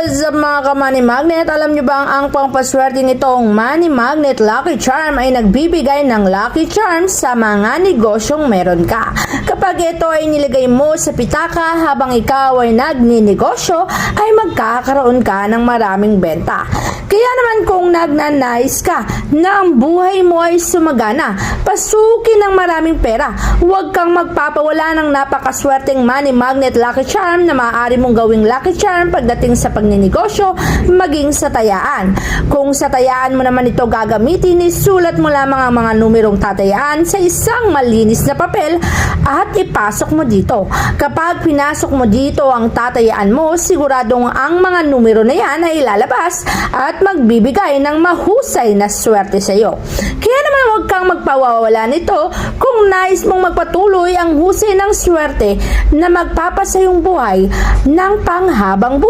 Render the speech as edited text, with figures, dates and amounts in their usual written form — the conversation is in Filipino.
What's up mga ka-Money Magnet? Alam nyo ba ang pangpaswerte nitong Money Magnet Lucky Charm ay nagbibigay ng Lucky Charm sa mga negosyong meron ka. Kapag ito ay nilagay mo sa pitaka habang ikaw ay nagninegosyo, ay magkakaroon ka ng maraming benta. Kaya naman kung nagnanais ka na ang buhay mo ay sumagana, pasukin ng maraming pera, huwag kang magpapawala ng napakaswerteng Money Magnet Lucky Charm na maaari mong gawing Lucky Charm pagdating sa pagninegosyo, maging sa tayaan. Kung sa tayaan mo naman ito gagamitin, isulat mo lamang ang mga numerong tatayaan sa isang malinis na papel at ipasok mo dito. Kapag pinasok mo dito ang tatayaan mo, siguradong ang mga numero na yan ay lalabas at magbibigay ng mahusay na swerte sa iyo. Kaya naman huwag kang magpawawala nito kung nais mong magpatuloy ang husay ng swerte na magpapasayong buhay ng panghabang buhay.